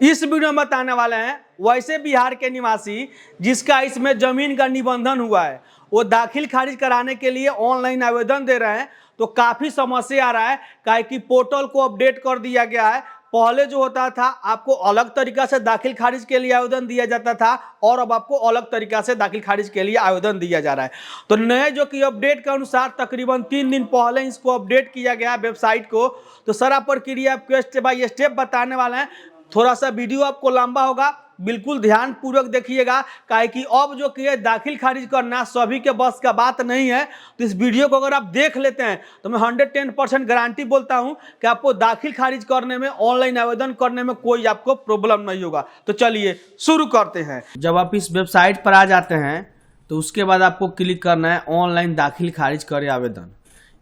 इस वीडियो में बताने वाले हैं वैसे बिहार के निवासी जिसका इसमें जमीन का निबंधन हुआ है, वो दाखिल खारिज कराने के लिए ऑनलाइन आवेदन दे रहे हैं तो काफी समस्या आ रहा है। काहे कि पोर्टल को अपडेट कर दिया गया है। पहले जो होता था आपको अलग तरीका से दाखिल खारिज के लिए आवेदन दिया जाता था और अब आपको अलग तरीका से दाखिल खारिज के लिए आवेदन दिया जा रहा है। तो नए जो कि अपडेट के अनुसार तकरीबन 3 दिन पहले इसको अपडेट किया गया वेबसाइट को। तो सारा प्रक्रिया आपको स्टेप बाय स्टेप बताने वाले हैं। थोड़ा सा वीडियो आपको लंबा होगा, बिल्कुल ध्यान पूर्वक देखिएगा। काहे कि अब जो कि दाखिल खारिज करना सभी के बस का बात नहीं है। तो इस वीडियो को अगर आप देख लेते हैं तो मैं 110% गारंटी बोलता हूं कि आपको दाखिल खारिज करने में, ऑनलाइन आवेदन करने में कोई आपको प्रॉब्लम नहीं होगा। तो चलिए शुरू करते हैं। जब आप इस वेबसाइट पर आ जाते हैं तो उसके बाद आपको क्लिक करना है ऑनलाइन दाखिल खारिज करे आवेदन।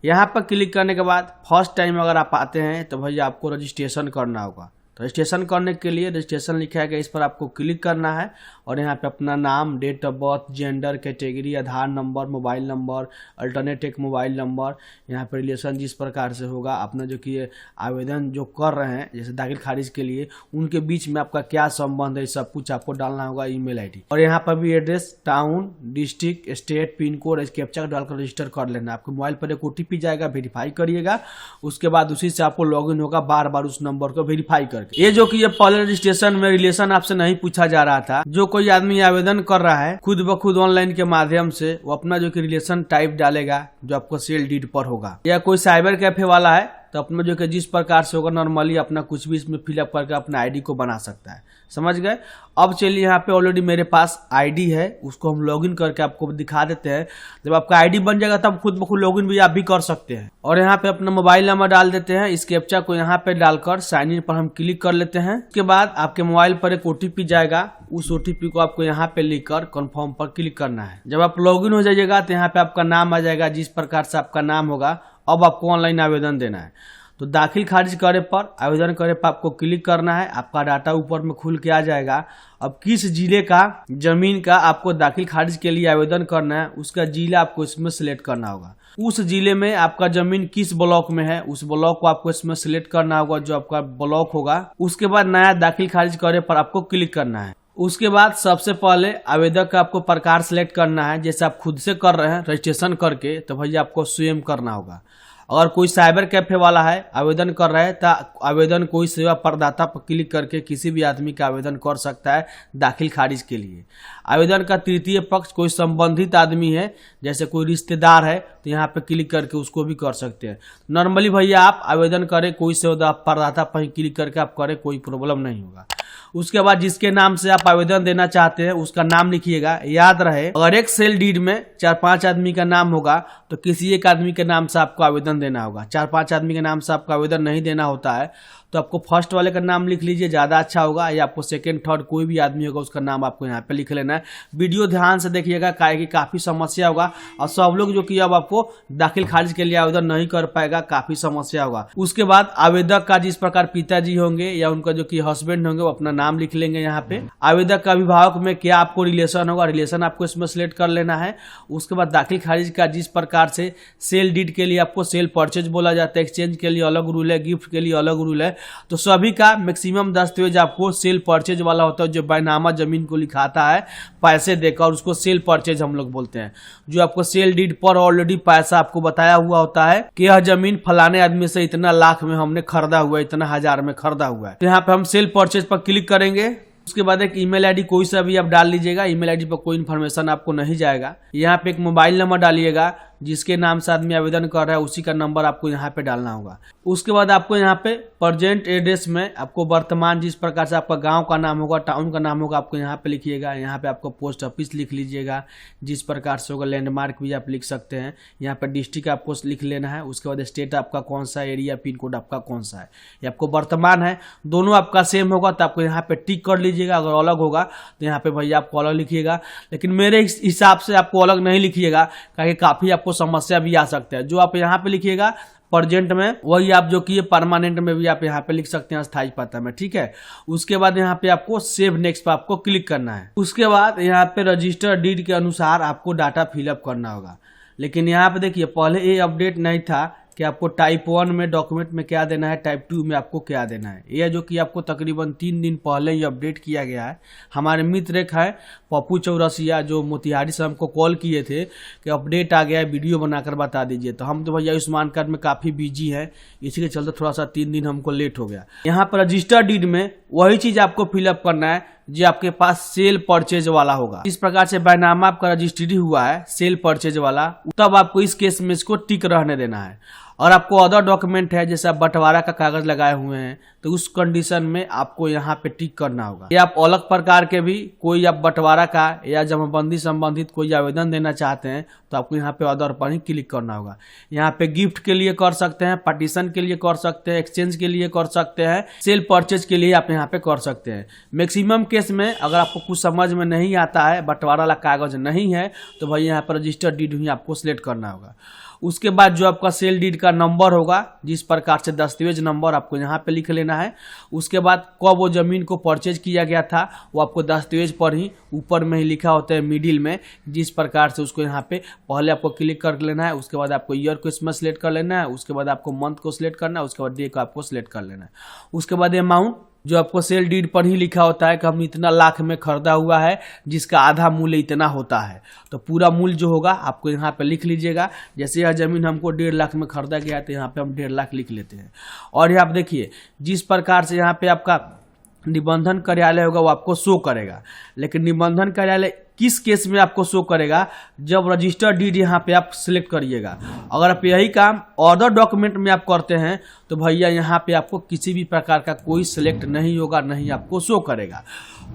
यहाँ पर क्लिक करने के बाद फर्स्ट टाइम अगर आप आते हैं तो भैया आपको रजिस्ट्रेशन करना होगा। तो रजिस्ट्रेशन करने के लिए रजिस्ट्रेशन लिखा है कि इस पर आपको क्लिक करना है और यहाँ पे अपना नाम, date of birth, gender, category, Aadhaar number, mobile number, alternate एक मोबाइल नंबर, यहाँ पे रिलेशन जिस प्रकार से होगा, अपना जो कि आवेदन जो कर रहे हैं जैसे दाखिल खारिज के लिए उनके बीच में आपका क्या संबंध है, सब कुछ आपको डालना होगा। ईमेल आईडी और यहाँ पर भी address, town, district, state, pin code, captcha डालकर रजिस्टर कर लेना। आपके मोबाइल पर एक OTP जाएगा, वेरीफाई करिएगा। उसके बाद उसी से आपको लॉगिन होगा, बार बार उस नंबर को वेरीफाई करके। ये जो कि ये पहले रजिस्ट्रेशन में रिलेशन आपसे नहीं पूछा जा रहा था। जो कोई आदमी आवेदन कर रहा है खुद ब खुद ऑनलाइन के माध्यम से वो अपना जो कि रिलेशन टाइप डालेगा जो आपको सेल डीड पर होगा। या कोई साइबर कैफे वाला है तो अपना जो कि जिस प्रकार से होगा नॉर्मली अपना कुछ भी इसमें फिलअप करके अपना आईडी को बना सकता है। समझ गए। अब चलिए यहाँ पे ऑलरेडी मेरे पास आईडी है, उसको हम लॉगिन करके आपको दिखा देते हैं। जब आपका आईडी बन जाएगा तब खुद ब खुद लॉगिन भी आप भी कर सकते हैं। और यहाँ पे अपना मोबाइल नंबर डाल देते हैं। इस कैप्चा को यहाँ पे डालकर साइन इन पर हम क्लिक कर लेते हैं। उसके बाद आपके मोबाइल पर एक OTP जाएगा, उस OTP को आपको यहाँ पे लिखकर कन्फर्म पर क्लिक करना है। जब आप लॉगिन हो जाइएगा तो यहाँ पे आपका नाम आ जाएगा, जिस प्रकार से आपका नाम होगा अब आपको ऑनलाइन आवेदन देना है। तो दाखिल खारिज करे पर, आवेदन करे पर आपको क्लिक करना है। आपका डाटा ऊपर में खुल के आ जाएगा। अब किस जिले का जमीन का आपको दाखिल खारिज के लिए आवेदन करना है उसका जिला आपको इसमें सिलेक्ट करना होगा। उस जिले में आपका जमीन किस ब्लॉक में है उस ब्लॉक को आपको इसमें सिलेक्ट करना होगा, जो आपका ब्लॉक होगा। उसके बाद नया दाखिल खारिज करे पर आपको क्लिक करना है। उसके बाद सबसे पहले आवेदक का आपको प्रकार सिलेक्ट करना है। जैसे आप खुद से कर रहे हैं रजिस्ट्रेशन करके तो भैया आपको स्वयं करना होगा। अगर कोई साइबर कैफे वाला है आवेदन कर रहा है तो आवेदन कोई सेवा प्रदाता पर क्लिक करके किसी भी आदमी का आवेदन कर सकता है दाखिल खारिज के लिए। आवेदन का तृतीय पक्ष कोई संबंधित आदमी है, जैसे कोई रिश्तेदार है तो यहाँ पे क्लिक करके उसको भी कर सकते हैं। नॉर्मली भैया आप आवेदन करें कोई सेवा प्रदाता पर क्लिक करके आप करें, कोई प्रॉब्लम नहीं होगा। उसके बाद जिसके नाम से आप आवेदन देना चाहते हैं उसका नाम लिखिएगा। याद रहे अगर एक सेल डीड में 4-5 आदमी का नाम होगा तो किसी एक आदमी के नाम से आपको आवेदन देना होगा। 4-5 आदमी के नाम से आपको आवेदन नहीं देना होता है तो आपको फर्स्ट वाले का नाम लिख लीजिए, ज़्यादा अच्छा होगा। या आपको सेकंड, थर्ड कोई भी आदमी होगा उसका नाम आपको यहाँ पे लिख लेना है। वीडियो ध्यान से देखिएगा काहे कि काफ़ी समस्या होगा और सब लोग जो कि अब आपको दाखिल खारिज के लिए आवेदन नहीं कर पाएगा, काफ़ी समस्या होगा। उसके बाद आवेदक का जिस प्रकार पिताजी होंगे या उनका जो कि हस्बैंड होंगे वो अपना नाम लिख लेंगे यहाँ पे। आवेदक का अभिभावक में क्या आपको रिलेशन होगा, रिलेशन आपको इसमें सिलेक्ट कर लेना है। उसके बाद दाखिल खारिज का जिस प्रकार से सेल डीड के लिए आपको सेल परचेज बोला जाता है, एक्सचेंज के लिए अलग रूल है, गिफ्ट के लिए अलग रूल है। तो सभी का मैक्सिमम दस्तावेज आपको सेल परचेज वाला होता है, जो बैनामा जमीन को लिखाता है पैसे देकर, उसको सेल परचेज हम लोग बोलते हैं। जो आपको सेल डीड पर ऑलरेडी पैसा आपको बताया हुआ होता है कि यह जमीन फलाने आदमी से इतना लाख में हमने खरीदा हुआ है, इतना हजार में खरीदा हुआ है। तो यहाँ पे हम सेल परचेज पर क्लिक करेंगे। उसके बाद एक ईमेल आईडी कोई सा भी आप डाल लीजिएगा। ईमेल आईडी पर कोई इन्फॉर्मेशन आपको नहीं जाएगा। यहाँ पे एक मोबाइल नंबर डालिएगा, जिसके नाम से आदमी आवेदन कर रहा है उसी का नंबर आपको यहाँ पे डालना होगा। उसके बाद आपको यहाँ पे प्रेजेंट एड्रेस में आपको वर्तमान जिस प्रकार से आपका गांव का नाम होगा, टाउन का नाम होगा, आपको यहाँ पे लिखिएगा। यहाँ पे आपको पोस्ट ऑफिस लिख लीजिएगा, जिस प्रकार से होगा। लैंडमार्क भी आप लिख सकते हैं। यहाँ पे डिस्ट्रिक्ट आपको लिख लेना है। उसके बाद स्टेट आपका कौन सा, एरिया पिन कोड आपका कौन सा है, ये आपको वर्तमान है। दोनों आपका सेम होगा तो आपको यहाँ पे टिक कर लीजिएगा। अगर अलग होगा तो यहाँ पे भैया आपको अलग लिखिएगा, लेकिन मेरे हिसाब से आपको अलग नहीं लिखिएगा, क्योंकि काफी आपको समस्या भी आ सकता है। जो आप यहाँ पे लिखिएगा प्रेजेंट में वही आप जो कि परमानेंट में भी आप यहाँ पे लिख सकते हैं, स्थायी पता में, ठीक है। उसके बाद यहाँ पे आपको सेव नेक्स्ट पे आपको क्लिक करना है। उसके बाद यहाँ पे रजिस्टर डीड के अनुसार आपको डाटा फिलअप करना होगा। लेकिन यहाँ पे देखिए पहले ये अपडेट नहीं था, कि आपको टाइप 1 में डॉक्यूमेंट में क्या देना है, टाइप 2 में आपको क्या देना है। यह जो कि आपको तकरीबन 3 दिन पहले ही अपडेट किया गया है। हमारे मित्र एक है पप्पू चौरसिया जो मोतिहारी से हमको कॉल किए थे कि अपडेट आ गया है, वीडियो बनाकर बता दीजिए। तो हम तो भैया आयुष्मान कार्ड में काफ़ी बिजी है, इसी के चलते थोड़ा सा 3 दिन हमको लेट हो गया। यहाँ पर रजिस्टर्ड डीड में वही चीज़ आपको फिलअप करना है जो आपके पास सेल परचेज वाला होगा। इस प्रकार से बैनामा आपका रजिस्ट्री हुआ है सेल परचेज वाला, तब आपको इस केस में इसको टिक रहने देना है। और आपको अदर डॉक्यूमेंट है जैसे आप बंटवारा का कागज लगाए हुए हैं तो उस कंडीशन में आपको यहाँ पे टिक करना होगा। या आप अलग प्रकार के भी कोई आप बंटवारा का या जमाबंदी संबंधित कोई आवेदन देना चाहते हैं तो आपको यहाँ पे अदर पर ही क्लिक करना होगा। यहाँ पे गिफ्ट के लिए कर सकते हैं, पार्टीशन के लिए कर सकते हैं, एक्सचेंज के लिए कर सकते हैं, सेल परचेज के लिए आप यहाँ पे कर सकते हैं। मैक्सिमम केस में अगर आपको कुछ समझ में नहीं आता है, बंटवारा वाला कागज नहीं है, तो भाई यहाँ पर रजिस्टर्ड डीड ही आपको सिलेक्ट करना होगा। उसके बाद जो आपका सेल डीड का नंबर होगा, जिस प्रकार से दस्तावेज नंबर आपको यहाँ पे लिख लेना है। उसके बाद कब वो जमीन को परचेज किया गया था वो आपको दस्तावेज पर ही ऊपर में ही लिखा होता है मिडिल में, जिस प्रकार से उसको यहाँ पे पहले आपको क्लिक कर लेना है। उसके बाद आपको ईयर को इसमें सेलेक्ट कर लेना है, उसके बाद आपको मंथ को सिलेक्ट करना है, उसके बाद डे को आपको सिलेक्ट कर लेना है। उसके बाद अमाउंट जो आपको सेल डीड पर ही लिखा होता है कि हमने इतना लाख में खरीदा हुआ है जिसका आधा मूल्य इतना होता है, तो पूरा मूल्य जो होगा आपको यहाँ पे लिख लीजिएगा। जैसे यह जमीन हमको 1.5 लाख में खरीदा गया है तो यहाँ पे हम 1.5 लाख लिख लेते हैं। और यहाँ आप देखिए जिस प्रकार से यहाँ पे आपका निबंधन कार्यालय होगा वो आपको शो करेगा, लेकिन निबंधन कार्यालय किस केस में आपको शो करेगा, जब रजिस्टर्ड डीड यहाँ पे आप सिलेक्ट करिएगा। अगर आप यही काम अदर डॉक्यूमेंट में आप करते हैं तो भैया यहाँ पे आपको किसी भी प्रकार का कोई सिलेक्ट नहीं होगा, नहीं आपको शो करेगा।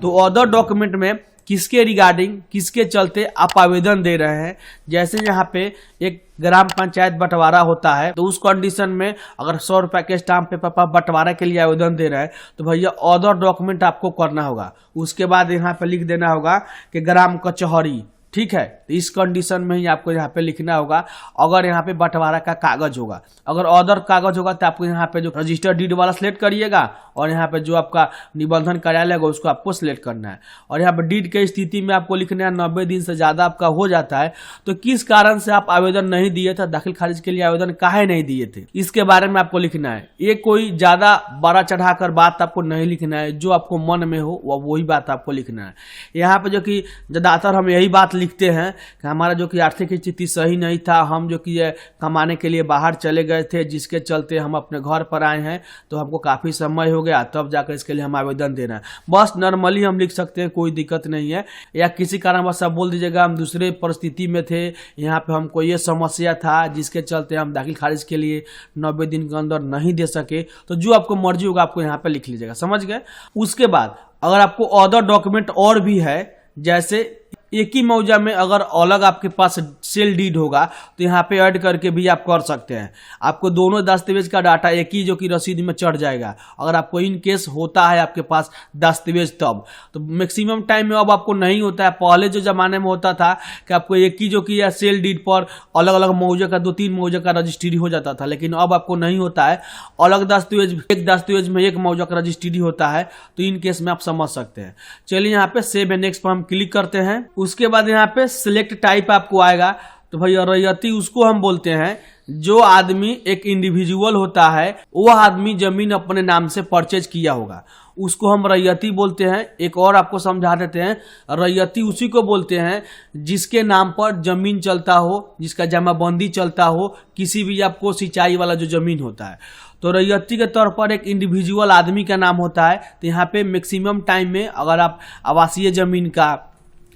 तो अदर डॉक्यूमेंट में किसके रिगार्डिंग, किसके चलते आप आवेदन दे रहे हैं, जैसे यहाँ पे एक ग्राम पंचायत बंटवारा होता है तो उस कंडीशन में अगर 100 रुपये के स्टाम्प पेपर पर बंटवारा के लिए आवेदन दे रहे हैं तो भैया अदर डॉक्यूमेंट आपको करना होगा। उसके बाद यहाँ पे लिख देना होगा कि ग्राम कचहरी, ठीक है। तो इस कंडीशन में ही आपको यहाँ पे लिखना होगा। अगर यहाँ पे बंटवारा का कागज होगा, अगर अदर कागज होगा तो आपको यहाँ पे जो रजिस्टर्ड डीड वाला सिलेक्ट करिएगा और यहाँ पे जो आपका निबंधन कार्यालय होगा उसको आपको सिलेक्ट करना है। और यहाँ पे डीड के स्थिति में आपको लिखना है 90 दिन से ज़्यादा आपका हो जाता है तो किस कारण से आप आवेदन नहीं दिए थे, दाखिल खारिज के लिए आवेदन काहे नहीं दिए थे, इसके बारे में आपको लिखना है। ये कोई ज़्यादा बड़ा चढ़ाकर बात आपको नहीं लिखना है, जो आपको मन में हो वही बात आपको लिखना है। यहाँ पे जो कि ज़्यादातर हम यही बात लिखते हैं कि हमारा जो कि आर्थिक स्थिति सही नहीं था, हम जो कि कमाने के लिए बाहर चले गए थे जिसके चलते हम अपने घर पर आए हैं तो हमको काफ़ी समय हो गया, तब जाकर इसके लिए हम आवेदन दे रहे हैं। बस नॉर्मली हम लिख सकते हैं, कोई दिक्कत नहीं है। या किसी कारणवश आप बोल दीजिएगा हम दूसरे परिस्थिति में थे, यहाँ पे हमको ये समस्या था जिसके चलते हम दाखिल खारिज के लिए 90 दिन के अंदर नहीं दे सके, तो जो आपको मर्जी होगा आपको यहाँ पे लिख लीजिएगा, समझ गए। उसके बाद अगर आपको अदर डॉक्यूमेंट और भी है, जैसे एक ही मौजा में अगर अलग आपके पास सेल डीड होगा तो यहाँ पे ऐड करके भी आप कर सकते हैं। आपको दोनों दस्तावेज का डाटा एक ही जो कि रसीद में चढ़ जाएगा अगर आपको इन केस होता है आपके पास दस्तावेज तब। तो मैक्सिमम टाइम में अब आपको नहीं होता है। पहले जो जमाने में होता था कि आपको एक ही जो कि सेल डीड पर अलग अलग मौजे का 2-3 मौजे का रजिस्ट्री हो जाता था, लेकिन अब आपको नहीं होता है। अलग दस्तावेज, एक दस्तावेज में एक मौजा का रजिस्ट्री होता है, तो इन केस में आप समझ सकते हैं। चलिए यहाँ पे सेव एंड नेक्स्ट पर हम क्लिक करते हैं। उसके बाद यहाँ पे सिलेक्ट टाइप आपको आएगा, तो भैया रैयती उसको हम बोलते हैं जो आदमी एक इंडिविजुअल होता है, वो आदमी जमीन अपने नाम से परचेज किया होगा, उसको हम रैयती बोलते हैं। एक और आपको समझा देते हैं, रैयती उसी को बोलते हैं जिसके नाम पर जमीन चलता हो, जिसका जमाबंदी चलता हो, किसी भी आपको सिंचाई वाला जो जमीन होता है। तो रैयती के तौर पर एक इंडिविजुअल आदमी का नाम होता है। तो यहाँ पे मैक्सिमम टाइम में अगर आप आवासीय जमीन का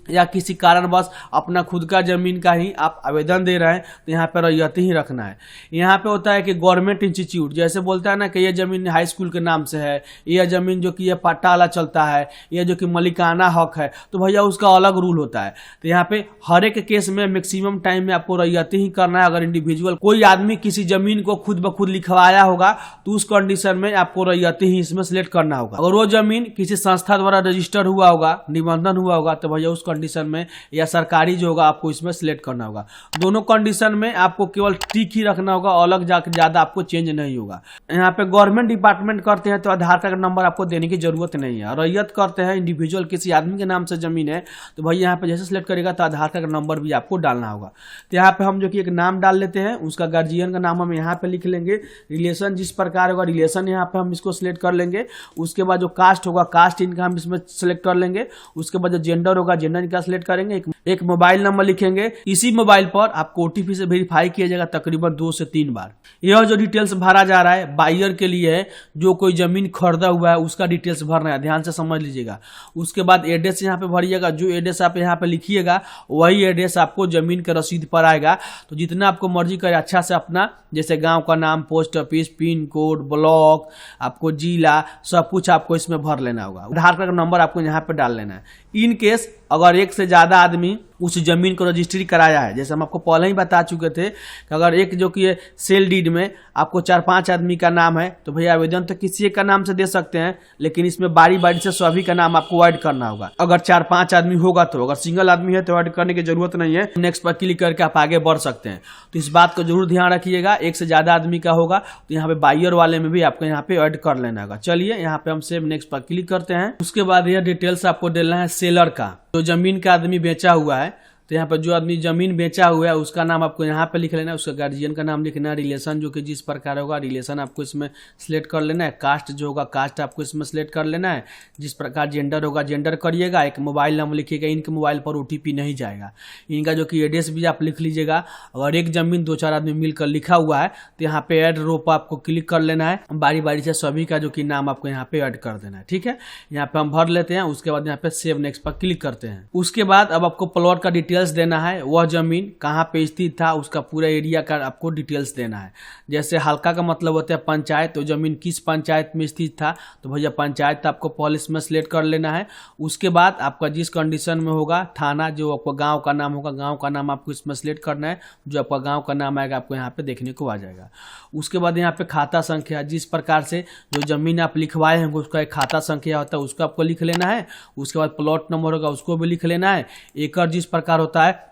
या किसी कारणवश अपना खुद का जमीन का ही आप आवेदन दे रहे हैं तो यहाँ पे रैयती ही रखना है। यहाँ पे होता है कि गवर्नमेंट इंस्टीट्यूट, जैसे बोलता है ना कि ये जमीन हाई स्कूल के नाम से है, यह जमीन जो कि ये पट्टा वाला चलता है, यह जो कि मलिकाना हक है, तो भैया उसका अलग रूल होता है। तो यहाँ पे हर एक केस में मैक्सिमम टाइम में आपको रैयती ही करना है। अगर इंडिविजुअल कोई आदमी किसी जमीन को खुद ब खुद लिखवाया होगा तो उस कंडीशन में आपको रैयती ही इसमें सिलेक्ट करना होगा। अगर वो जमीन किसी संस्था द्वारा रजिस्टर हुआ होगा, निबंधन हुआ होगा, तो भैया उस कंडीशन में या सरकारी जो होगा आपको इसमें सिलेक्ट करना होगा। दोनों कंडीशन में आपको केवल टिक ही रखना होगा, अलग जाकर ज़्यादा आपको चेंज नहीं होगा। यहाँ पे गवर्नमेंट डिपार्टमेंट करते हैं तो आधार कार्ड नंबर आपको देने की जरूरत नहीं है। रैयत करते हैं, इंडिविजुअल किसी आदमी के नाम से जमीन है तो भाई यहाँ पे जैसे सिलेक्ट करेगा तो आधार कार्ड नंबर भी आपको डालना होगा। तो यहाँ पे हम जो कि एक नाम डाल लेते हैं, उसका गार्जियन का नाम हम यहाँ पे लिख लेंगे। रिलेशन जिस प्रकार होगा रिलेशन यहाँ पे हम इसको सिलेक्ट कर लेंगे। उसके बाद जो कास्ट होगा कास्ट इनका हम इसमें सिलेक्ट कर लेंगे। उसके बाद जो जेंडर होगा जेंडर इनका सिलेक्ट करेंगे। एक मोबाइल नंबर लिखेंगे। इसी मोबाइल पर आपको ओटीपी से वेरीफाई किया जाएगा तकरीबन 2 से 3 बार। यह जो डिटेल्स भरा जा रहा है बायर के लिए है, जो कोई जमीन खरीदा हुआ है उसका डिटेल्स भरना है, ध्यान से समझ लीजिएगा। उसके बाद एड्रेस यहाँ पे भरिएगा। जो एड्रेस आप यहाँ पे लिखिएगा वही एड्रेस आपको जमीन के रसीद पर आएगा। तो जितना आपको मर्जी करे अच्छा से अपना, जैसे गांव का नाम, post office, pin code, block, आपको जिला, सब कुछ आपको इसमें भर लेना होगा। आधार कार्ड नंबर आपको यहाँ पे डाल लेना है। इन केस अगर एक से ज्यादा आदमी उस जमीन को रजिस्ट्री कराया है, जैसे हम आपको पहले ही बता चुके थे कि अगर एक जो कि सेल डीड में आपको 4-5 आदमी का नाम है तो भैया आवेदन तो किसी एक का नाम से दे सकते हैं, लेकिन इसमें बारी बारी से सभी का नाम आपको ऐड करना होगा। अगर 4-5 आदमी होगा तो, अगर सिंगल आदमी है तो ऐड करने की जरूरत नहीं है, नेक्स्ट पर क्लिक करके आप आगे बढ़ सकते हैं। तो इस बात को जरूर ध्यान रखिएगा। एक से ज्यादा आदमी का होगा तो यहाँ पे बायर वाले में भी आपको यहाँ पे ऐड कर लेना होगा। चलिए यहाँ पे हम सेव नेक्स्ट पर क्लिक करते हैं। उसके बाद यह डिटेल्स आपको देना है सेलर का, जो जमीन का आदमी बेचा हुआ है। तो यहाँ पर जो आदमी जमीन बेचा हुआ है उसका नाम आपको यहाँ पे लिख लेना है, उसका गार्जियन का नाम लिखना है। रिलेशन जो कि जिस प्रकार होगा रिलेशन आपको इसमें सिलेक्ट कर लेना है। कास्ट जो होगा कास्ट आपको इसमें सिलेक्ट कर लेना है। जिस प्रकार जेंडर होगा जेंडर करिएगा। एक मोबाइल नंबर लिखिएगा, इनके मोबाइल पर ओटीपी नहीं जाएगा। इनका जो कि एड्रेस भी आप लिख लीजिएगा। अगर एक जमीन 2-4 आदमी मिलकर लिखा हुआ है तो यहाँ पे ऐड रो पर आपको क्लिक कर लेना है। बारी बारी से सभी का जो कि नाम आपको यहाँ पे ऐड कर देना है, ठीक है। यहाँ पे हम भर लेते हैं। उसके बाद यहाँ पे सेव नेक्स्ट पर क्लिक करते हैं। उसके बाद अब आपको प्लॉट का डिटेल्स देना है, वह जमीन कहाँ पे स्थित था उसका पूरा एरिया का आपको डिटेल्स देना है। जैसे हल्का का मतलब होता है पंचायत, तो जमीन किस पंचायत में स्थित था तो भैया पंचायत आपको पहले इसमें सिलेक्ट कर लेना है। उसके बाद आपका जिस कंडीशन में होगा थाना, जो आपका गांव का नाम होगा गांव का नाम आपको इसमें सिलेक्ट करना है। जो आपका गांव का नाम आएगा आपको यहाँ पे देखने को आ जाएगा। उसके बाद यहाँ पे खाता संख्या, जिस प्रकार से जो जमीन आप लिखवाए हैं उसका एक खाता संख्या होता है उसको आपको लिख लेना है। उसके बाद प्लॉट नंबर होगा उसको भी लिख लेना है। एकड़ जिस प्रकार होता है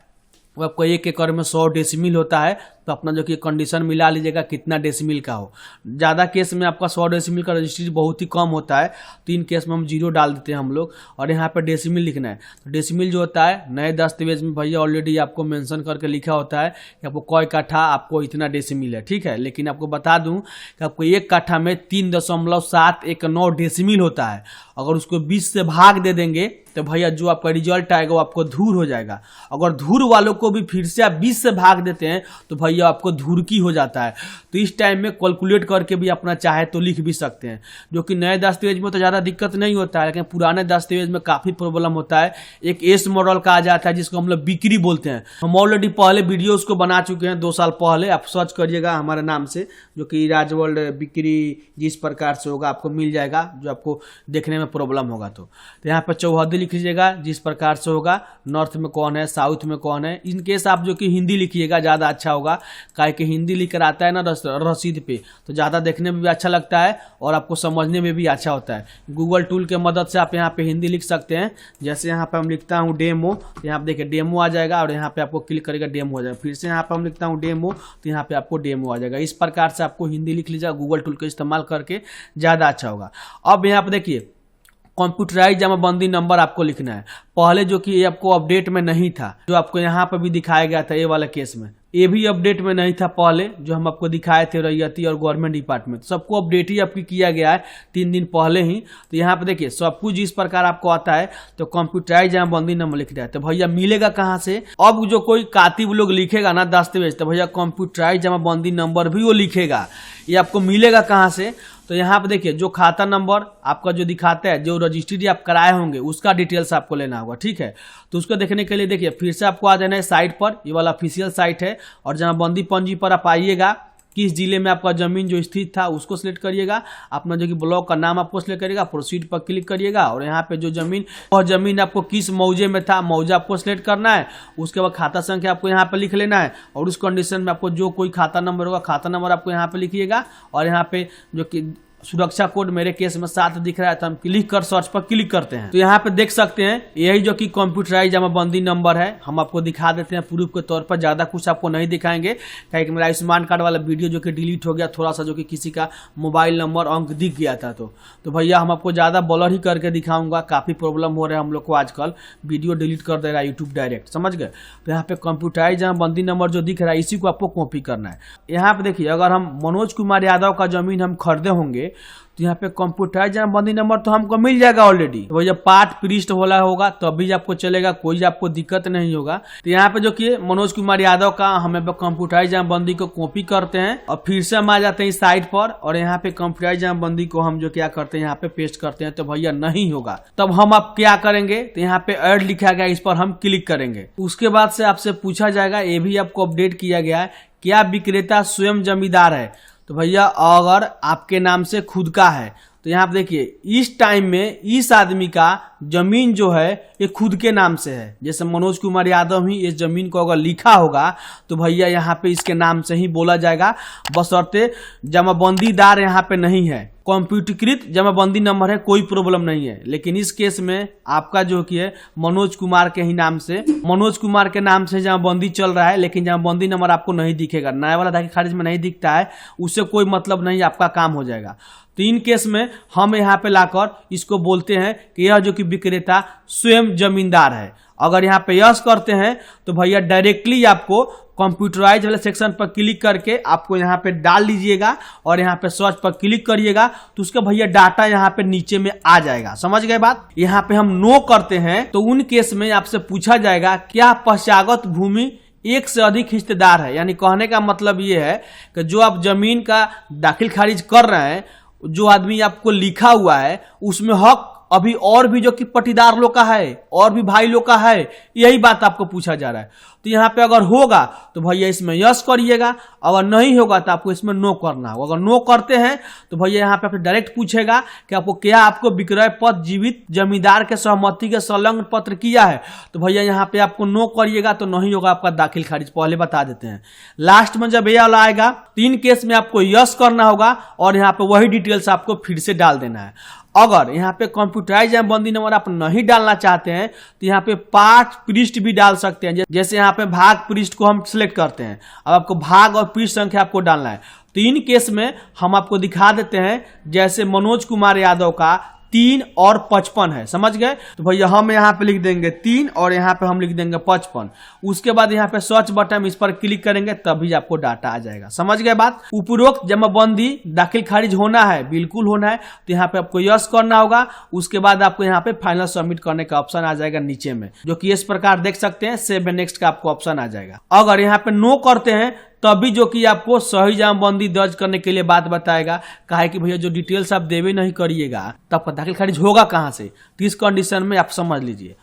वो आपको 1 एकड़ में 100 डेसिमिल होता है, तो अपना जो कि कंडीशन मिला लीजिएगा कितना डेसिमिल का हो। ज़्यादा केस में आपका 100 डेसिमिल का रजिस्ट्री बहुत ही कम होता है, तो इन केस में हम 0 डाल देते हैं हम लोग। और यहाँ पे डेसिमिल लिखना है। तो डेसिमिल जो होता है नए दस्तावेज में भैया ऑलरेडी आपको मेंशन करके लिखा होता है कि आपको कोई कट्ठा आपको इतना डेसिमिल है, ठीक है। लेकिन आपको बता दूं कि आपको 1 कट्ठा में 3.719 डेसिमिल होता है। अगर उसको 20 से भाग दे देंगे तो भैया जो आपका रिजल्ट आएगा वो आपको धूर हो जाएगा। अगर धूर वालों को भी फिर से आप 20 से भाग देते हैं तो भैया आपको धूर्की हो जाता है। तो इस टाइम में कैलकुलेट करके भी अपना चाहे तो लिख भी सकते हैं, जो कि नए दस्तावेज में तो ज़्यादा दिक्कत नहीं होता है, लेकिन पुराने दस्तावेज में काफ़ी प्रॉब्लम होता है। एक एस मॉडल का आ जाता है जिसको हम लोग बिक्री बोलते हैं। हम ऑलरेडी पहले वीडियो उसको बना चुके हैं 2 साल पहले, आप सर्च करिएगा हमारे नाम से, जो कि राजवर्ल्ड बिक्री जिस प्रकार से होगा आपको मिल जाएगा, जो आपको देखने में प्रॉब्लम होगा। तो यहाँ पर चौहद्दी लिख लीजिएगा जिस प्रकार से होगा, नॉर्थ में कौन है साउथ में कौन है। इन केस आप जो कि हिंदी लिखिएगा ज़्यादा अच्छा होगा, काहे कि हिंदी लिखकर आता है ना रसीद पे, तो ज़्यादा देखने में भी अच्छा लगता है और आपको समझने में भी अच्छा होता है। गूगल टूल के मदद से आप यहाँ पे हिंदी लिख सकते हैं। जैसे यहाँ पे हम लिखता हूँ डेमो, तो यहाँ पे देखिए डेमो आ जाएगा और यहाँ पे आपको क्लिक करेगा डेमो हो जाएगा। फिर से यहाँ पे हम लिखता हूँ डेमो, तो यहाँ पे आपको डेमो आ जाएगा। इस प्रकार से आपको हिंदी लिख लीजिएगा, गूगल टूल का इस्तेमाल करके ज़्यादा अच्छा होगा। अब यहाँ पे देखिए कंप्यूटराइज जमाबंदी नंबर आपको लिखना है। पहले जो कि ये आपको अपडेट में नहीं था, जो आपको यहाँ पर भी दिखाया गया था ये वाला केस में, ये भी अपडेट में नहीं था पहले, जो हम आपको दिखाए थे रैयती और गवर्नमेंट डिपार्टमेंट, सबको अपडेट ही आपकी किया गया है 3 दिन पहले ही। तो यहाँ पे देखिए सब कुछ जिस प्रकार आपको आता है, तो कंप्यूटराइज जमाबंदी नंबर लिख रहा है। तो भैया मिलेगा कहाँ से? अब जो कोई कातिब लोग लिखेगा ना दस्तावेज, तो भैया कंप्यूटराइज जमाबंदी नंबर भी वो लिखेगा। ये आपको मिलेगा कहाँ से? तो यहाँ पे देखिए जो खाता नंबर आपका जो दिखाता है, जो रजिस्ट्री आप कराए होंगे उसका डिटेल्स आपको लेना होगा, ठीक है। तो उसको देखने के लिए देखिए फिर से आपको आ जाना है साइट पर, ये वाला ऑफिशियल साइट है, और जमाबंदी पंजी पर आप आइएगा। किस जिले में आपका जमीन जो स्थित था उसको सिलेक्ट करिएगा, अपना जो कि ब्लॉक का नाम आपको सिलेक्ट करिएगा, प्रोसीड पर क्लिक करिएगा और यहाँ पे जो जमीन, वह जमीन आपको किस मौजे में था, मौजा आपको सिलेक्ट करना है। उसके बाद खाता संख्या आपको यहाँ पे लिख लेना है, और उस कंडीशन में आपको जो कोई खाता नंबर होगा खाता नंबर आपको यहाँ पे लिखिएगा, और यहाँ पे जो कि सुरक्षा कोड मेरे केस में 7 दिख रहा है, तो हम क्लिक कर सर्च पर क्लिक करते हैं तो यहाँ पे देख सकते हैं यही जो कि कंप्यूटराइज जमाबंदी नंबर है। हम आपको दिखा देते हैं प्रूफ के तौर पर, ज्यादा कुछ आपको नहीं दिखाएंगे क्योंकि मेरा आयुष्मान कार्ड वाला वीडियो जो कि डिलीट हो गया थोड़ा सा, जो कि किसी का मोबाइल नंबर अंक दिख गया था। तो भैया हम आपको ज्यादा ब्लर ही करके दिखाऊंगा, काफी प्रॉब्लम हो रहा है हम लोग को आजकल, वीडियो डिलीट कर दे रहा है यूट्यूब डायरेक्ट, समझ गए। तो यहाँ पे कंप्यूटराइज जमाबंदी नंबर जो दिख रहा है इसी को आपको कॉपी करना है। यहाँ पे देखिए अगर हम मनोज कुमार यादव का जमीन हम खरीदे होंगे तो यहाँ पे कंप्यूटराइज जमाबंदी नंबर तो हमको मिल जाएगा ऑलरेडी। तो भैया पाठ पृष्ठ वाला होगा तभी तो आपको चलेगा, कोई आपको दिक्कत नहीं होगा। तो यहाँ पे जो कि मनोज कुमार यादव का हमें कंप्यूटराइज जमाबंदी को कॉपी करते हैं और फिर से हम आ जाते हैं इस साइट पर और यहाँ पे कंप्यूटराइज जमाबंदी को हम जो क्या करते हैं यहाँ पे पेस्ट करते हैं। तो भैया नहीं होगा, तब हम आप क्या करेंगे तो यहाँ पे ऐड लिखा गया, इस पर हम क्लिक करेंगे। उसके बाद से आपसे पूछा जाएगा, ये भी आपको अपडेट किया गया है, क्या विक्रेता स्वयं जमींदार है। तो भैया अगर आपके नाम से खुद का है तो यहाँ पे देखिए इस टाइम में इस आदमी का जमीन जो है ये खुद के नाम से है। जैसे मनोज कुमार यादव ही इस जमीन को अगर लिखा होगा तो भैया यहाँ पे इसके नाम से ही बोला जाएगा, बशर्ते जमाबंदीदार यहाँ पे नहीं है, कंप्यूटरीकृत जमाबंदी नंबर है, कोई प्रॉब्लम नहीं है। लेकिन इस केस में आपका जो कि है मनोज कुमार के ही नाम से, मनोज कुमार के नाम से जमाबंदी चल रहा है, लेकिन जमाबंदी नंबर आपको नहीं दिखेगा, नया वाला दाखिल खारिज में नहीं दिखता है, उससे कोई मतलब नहीं, आपका काम हो जाएगा। तो इन केस में हम यहाँ पे लाकर इसको बोलते हैं कि यह जो कि विक्रेता स्वयं जमींदार है। अगर यहाँ पे यस करते हैं तो भैया डायरेक्टली आपको कंप्यूटराइज वाले सेक्शन पर क्लिक करके आपको यहाँ पे डाल लीजिएगा और यहाँ पे सर्च पर क्लिक करिएगा तो उसका भैया डाटा यहाँ पे नीचे में आ जाएगा, समझ गए बात। यहाँ पे हम नो करते हैं तो उन केस में आपसे पूछा जाएगा क्या पश्चागत भूमि एक से अधिक हिस्सेदार है। यानी कहने का मतलब ये है कि जो आप जमीन का दाखिल खारिज कर रहे हैं, जो आदमी आपको लिखा हुआ है उसमें हक अभी और भी जो कि पटीदार लोग का है और भी भाई लोग का है, यही बात आपको पूछा जा रहा है। तो यहाँ पे अगर होगा तो भैया इसमें यस करिएगा, अगर नहीं होगा तो आपको इसमें नो करना होगा। अगर नो करते हैं तो भैया यहाँ पे आपसे डायरेक्ट पूछेगा कि आपको क्या आपको विक्रय पत्र जीवित जमींदार के सहमति के संलग्न पत्र किया है। तो भैया यहाँ पे आपको नो करिएगा, तो नहीं होगा आपका दाखिल खारिज, पहले बता देते हैं। लास्ट में जब ये वाला आएगा 3 केस में आपको यस करना होगा और यहाँ पे वही डिटेल्स आपको फिर से डाल देना है। अगर यहाँ पे कंप्यूटराइज जमाबंदी नंबर आप नहीं डालना चाहते हैं तो यहाँ पे पाठ पृष्ठ भी डाल सकते हैं। जैसे यहाँ पे भाग पृष्ठ को हम सिलेक्ट करते हैं, अब आपको भाग और पृष्ठ संख्या आपको डालना है। 3 केस में हम आपको दिखा देते हैं, जैसे मनोज कुमार यादव का 3 और 55 है, समझ गए। तो भैया हम यहाँ पे लिख देंगे 3 और यहाँ पे हम लिख देंगे 55। उसके बाद यहाँ पे सर्च बटन इस पर क्लिक करेंगे तभी आपको डाटा आ जाएगा, समझ गए बात। उपरोक्त जमाबंदी दाखिल खारिज होना है, बिल्कुल होना है, तो यहाँ पे आपको यस करना होगा। उसके बाद आपको यहाँ पे फाइनल सबमिट करने का ऑप्शन आ जाएगा नीचे में, जो कि इस प्रकार देख सकते हैं, सेव एंड नेक्स्ट का आपको ऑप्शन आ जाएगा। अगर यहाँ पे नो करते हैं तभी जो कि आपको सही जमाबंदी दर्ज करने के लिए बात बताएगा, कहा है कि भैया जो डिटेल्स आप देवे नहीं करिएगा तो आपका दाखिल खारिज होगा कहां से। तो इस कंडीशन में आप समझ लीजिए।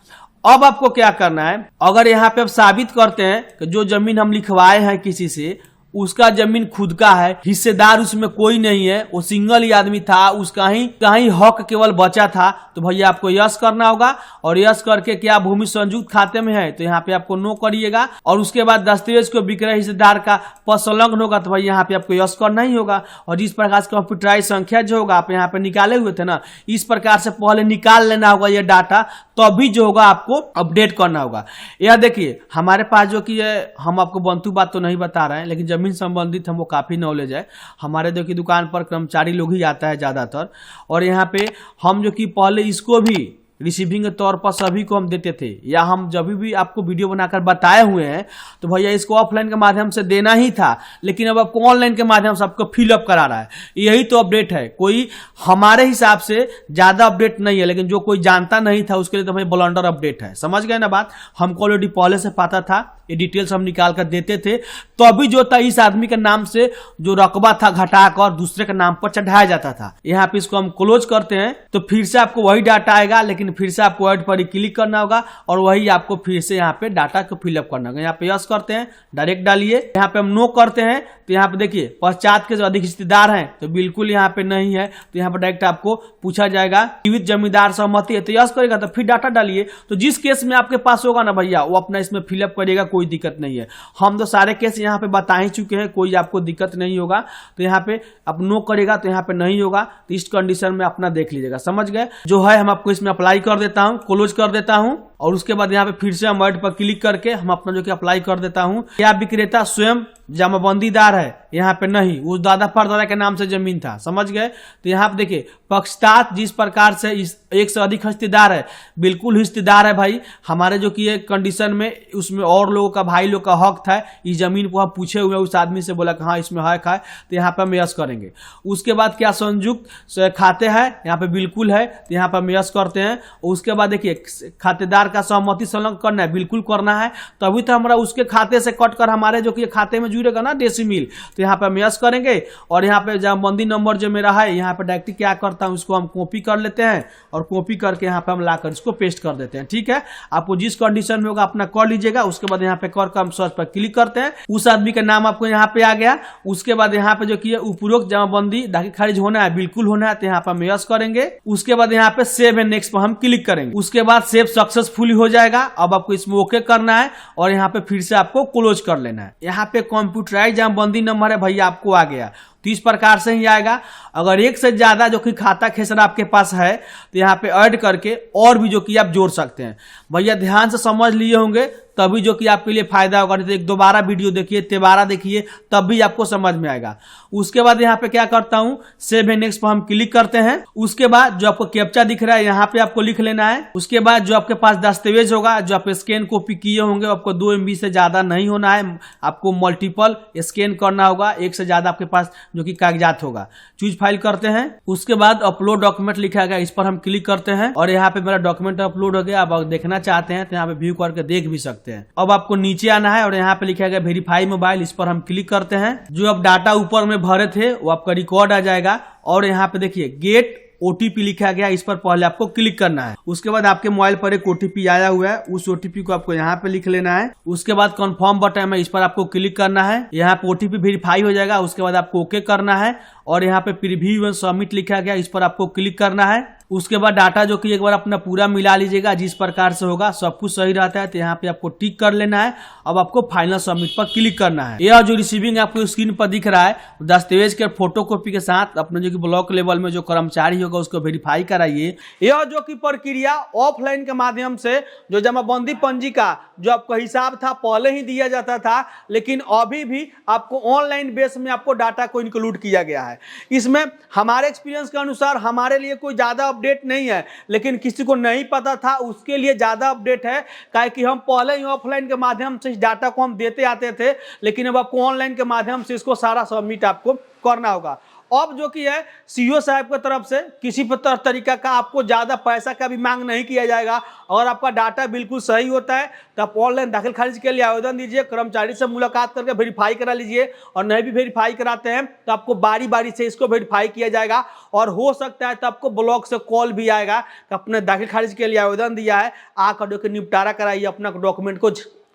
अब आपको क्या करना है, अगर यहाँ पे आप साबित करते हैं कि जो जमीन हम लिखवाए हैं किसी से उसका जमीन खुद का है, हिस्सेदार उसमें कोई नहीं है, वो सिंगल ही आदमी था, उसका ही कहीं हक केवल बचा था, तो भैया आपको यस करना होगा। और यस करके क्या भूमि संयुक्त खाते में है तो यहाँ पे आपको नो करिएगा। और उसके बाद दस्तावेज को विक्रय हिस्सेदार का पद संलग्न होगा तो भैया यहाँ पे आपको यस करना ही होगा। और इस प्रकार से कंप्यूटराइज संख्या जो होगा आप यहाँ पे निकाले हुए थे ना, इस प्रकार से पहले निकाल लेना होगा ये डाटा, तभी जो होगा आपको अपडेट करना होगा। यह देखिए हमारे पास जो कि हम आपको बंतु बात तो नहीं बता रहे हैं, लेकिन जमीन संबंधित हमको काफी नॉलेज है। हमारे जो कि दुकान पर कर्मचारी लोग ही आता है ज्यादातर, और यहाँ पे हम जो कि पहले इसको भी रिसीविंग के तौर पर सभी को हम देते थे, या हम जब भी आपको वीडियो बनाकर बताए हुए हैं तो भैया इसको ऑफलाइन के माध्यम से देना ही था, लेकिन अब आपको ऑनलाइन के माध्यम से आपको फिलअप करा रहा है। यही तो अपडेट है, कोई हमारे हिसाब से ज्यादा अपडेट नहीं है, लेकिन जो कोई जानता नहीं था उसके लिए तो भाई ब्लंडर अपडेट है, समझ गए ना बात। हमको ऑलरेडी पहले से पता था, ये डिटेल्स हम निकाल कर देते थे, तो अभी जो था इस आदमी के नाम से जो रकबा था घटाकर दूसरे के नाम पर चढ़ाया जाता था। यहाँ पे इसको हम क्लोज करते हैं तो फिर से आपको वही डाटा आएगा, लेकिन लेकिन फिर से आपको ऐड पर ही क्लिक करना होगा और वही आपको फिर से यहाँ पे डाटा को फिलअप करना होगा। यहाँ पे यस करते हैं, डायरेक्ट डालिए। यहाँ पे हम नो करते हैं तो यहाँ पे देखिए पश्चात के जो अधिक हिस्सेदार हैं तो बिल्कुल यहाँ पे नहीं है, तो यहाँ पे डायरेक्ट आपको पूछा जाएगा जीवित जमींदार सहमति है तो यस करेगा, तो फिर डाटा डालिए। तो जिस केस में आपके पास होगा ना भैया वो अपना इसमें फिलअप करिएगा, कोई दिक्कत नहीं है। हम तो सारे केस यहाँ पे बता ही चुके हैं, कोई आपको दिक्कत नहीं होगा। तो यहाँ पे आप नो करेगा तो यहाँ पे नहीं होगा, तो इस कंडीशन में अपना देख लीजिएगा, समझ गए। जो है हम आपको इसमें अप्लाई कर देता हूँ, क्लोज कर देता हूँ और उसके बाद यहाँ पे फिर से हम ऐड पर क्लिक करके हम अपना जो कि अप्लाई कर देता हूँ। क्या विक्रेता स्वयं जमाबंदीदार है, यहाँ पे नहीं, उस दादा परदादा के नाम से जमीन था, समझ गए। तो यहाँ पे देखिए पक्षतात जिस प्रकार से इस एक से अधिक हिस्सेदार है, बिल्कुल हिस्सेदार है भाई। हमारे जो कि कंडीशन में उसमें और लोगों का भाई लोग का हक था, इस जमीन को हम पूछे हुए उस आदमी से बोला कि हाँ इसमें हक है, तो यहाँ पे हम यस करेंगे। उसके बाद क्या संयुक्त खाते हैं, यहाँ पे बिल्कुल है, तो यहाँ पे हम यस करते हैं। उसके बाद देखिए खातेदार का सहमति संलग्न करना है, बिल्कुल करना है, तभी तो हमारा उसके खाते से कट कर हमारे जो कि खाते में जुड़ेगा ना डेसिमिल, तो यहाँ पे हम यस करेंगे। और यहाँ पे जमाबंदी नंबर जो मेरा है यहाँ पे डायरेक्ट क्या करता हूँ, इसको हम कॉपी कर लेते हैं और कॉपी करके यहाँ पे हम लाकर इसको पेस्ट कर देते हैं। ठीक है, आपको जिस कंडीशन में होगा अपना कर लीजिएगा। उसके बाद यहाँ पे कर हम सर्च पर क्लिक करते हैं, उस आदमी का नाम आपको यहाँ पे आ गया। उसके बाद यहाँ पे जो कि उपरोक्त जमाबंदी दाखिल खारिज होना है, बिल्कुल होना है, तो यहाँ पे हम यस करेंगे। उसके बाद यहाँ पे सेव एंड नेक्स्ट पर हम क्लिक करेंगे। उसके बाद सेव सक्सेसफुली हो जाएगा। अब आपको इसमें ओके करना है और यहाँ पे फिर से आपको क्लोज कर लेना है। यहाँ पे कंप्यूटराइज जमाबंदी नंबर है भैया, आपको आ गया, तो इस प्रकार से ही आएगा। अगर एक से ज्यादा जो कि खाता खेसरा आपके पास है तो यहाँ पे ऐड करके और भी जो कि आप जोड़ सकते हैं। भैया ध्यान से समझ लिए होंगे तभी जो कि आपके लिए फायदा होगा, नहीं तो एक दोबारा वीडियो देखिए, तिबारा देखिए, तब भी आपको समझ में आएगा। उसके बाद यहाँ पे क्या करता हूँ, सेव एंड नेक्स्ट पर हम क्लिक करते हैं। उसके बाद जो आपको कैप्चा दिख रहा है यहाँ पे आपको लिख लेना है। उसके बाद जो आपके पास दस्तावेज होगा, जो आप स्कैन कॉपी किए होंगे, आपको 2 MB से ज्यादा नहीं होना है, आपको मल्टीपल स्कैन करना होगा, एक से ज्यादा आपके पास जो कि कागजात होगा। चूज फाइल करते हैं। उसके बाद अपलोड डॉक्यूमेंट लिखा गया, इस पर हम क्लिक करते हैं और यहाँ पे मेरा डॉक्यूमेंट अपलोड हो गया। अब देखना चाहते हैं तो यहाँ पे व्यू करके देख भी सकते हैं। अब आपको नीचे आना है और यहाँ पे लिखा गया वेरीफाई मोबाइल, इस पर हम क्लिक करते हैं। जो अब डाटा ऊपर में भरे थे वो आपका रिकॉर्ड आ जाएगा और यहाँ पे देखिए गेट OTP लिखा गया, इस पर पहले आपको क्लिक करना है। उसके बाद आपके मोबाइल पर एक OTP आया हुआ है, उस OTP को आपको यहाँ पे लिख लेना है। उसके बाद कंफर्म बटन है, इस पर आपको क्लिक करना है। यहाँ पे OTP वेरीफाई हो जाएगा। उसके बाद आपको ओके करना है और यहाँ पे प्रीव्यू एंड सबमिट लिखा गया, इस पर आपको क्लिक करना है। उसके बाद डाटा जो कि एक बार अपना पूरा मिला लीजिएगा, जिस प्रकार से होगा सब कुछ सही रहता है तो यहाँ पे आपको टिक कर लेना है। अब आपको फाइनल सबमिट पर क्लिक करना है। यह जो रिसीविंग आपको स्क्रीन पर दिख रहा है, दस्तावेज के फोटोकॉपी के साथ अपने जो कि ब्लॉक लेवल में जो कर्मचारी होगा उसको वेरीफाई कराइए। यह जो कि प्रक्रिया ऑफलाइन के माध्यम से जो जमाबंदी पंजी का जो आपका हिसाब था पहले ही दिया जाता था, लेकिन अभी भी आपको ऑनलाइन बेस में आपको डाटा को इंक्लूड किया गया है। इसमें हमारे एक्सपीरियंस के अनुसार हमारे लिए कोई ज्यादा अपडेट नहीं है, लेकिन किसी को नहीं पता था उसके लिए ज्यादा अपडेट है, काहे कि हम पहले ही ऑफलाइन के माध्यम से इस डाटा को हम देते आते थे, लेकिन अब आपको ऑनलाइन के माध्यम से इसको सारा सबमिट आपको करना होगा। अब जो कि है सीईओ साहब की तरफ से किसी तरीका का आपको ज्यादा पैसा का भी मांग नहीं किया जाएगा। अगर आपका डाटा बिल्कुल सही होता है तो आप ऑनलाइन दाखिल खारिज के लिए आवेदन दीजिए, कर्मचारी से मुलाकात करके वेरीफाई करा लीजिए, और नहीं भी वेरीफाई कराते हैं तो आपको बारी बारी से इसको वेरीफाई किया जाएगा। और हो सकता है तो आपको ब्लॉक से कॉल भी आएगा कि अपने दाखिल खारिज के लिए आवेदन दिया है, आकर जो कि निपटारा कराइए, अपना डॉक्यूमेंट को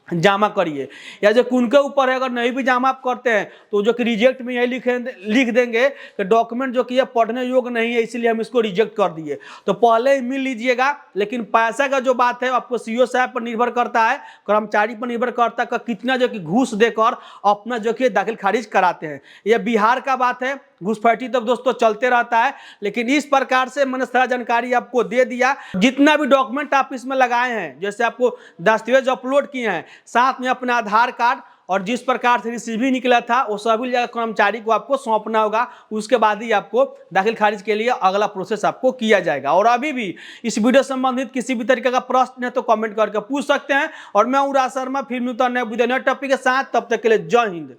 जमा करिए। या जो उनके ऊपर है, अगर नहीं भी जमा आप करते हैं तो जो कि रिजेक्ट में यही लिख देंगे कि डॉक्यूमेंट जो कि ये पढ़ने योग्य नहीं है, इसीलिए हम इसको रिजेक्ट कर दिए। तो पहले ही मिल लीजिएगा। लेकिन पैसा का जो बात है आपको सीईओ साहब पर निर्भर करता है, कर्मचारी पर निर्भर करता है कि कितना जो कि घूस देकर अपना जो कि दाखिल खारिज कराते हैं। यह बिहार का बात है, घुसपैठी तो दोस्तों चलते रहता है, लेकिन इस प्रकार से मैंने सारा जानकारी आपको दे दिया। जितना भी डॉक्यूमेंट आप इसमें लगाए हैं, जैसे आपको दस्तावेज अपलोड किए हैं, साथ में अपना आधार कार्ड और जिस प्रकार से रिसीविंग निकला था वो सभी जगह कर्मचारी को आपको सौंपना होगा। उसके बाद ही आपको दाखिल खारिज के लिए अगला प्रोसेस आपको किया जाएगा। और अभी भी इस वीडियो संबंधित किसी भी तरीके का प्रश्न है तो कमेंट करके पूछ सकते हैं। और मैं उरा शर्मा फिर मिलता हूं नए वीडियो नए टॉपिक के साथ, तब तक के लिए जय हिंद।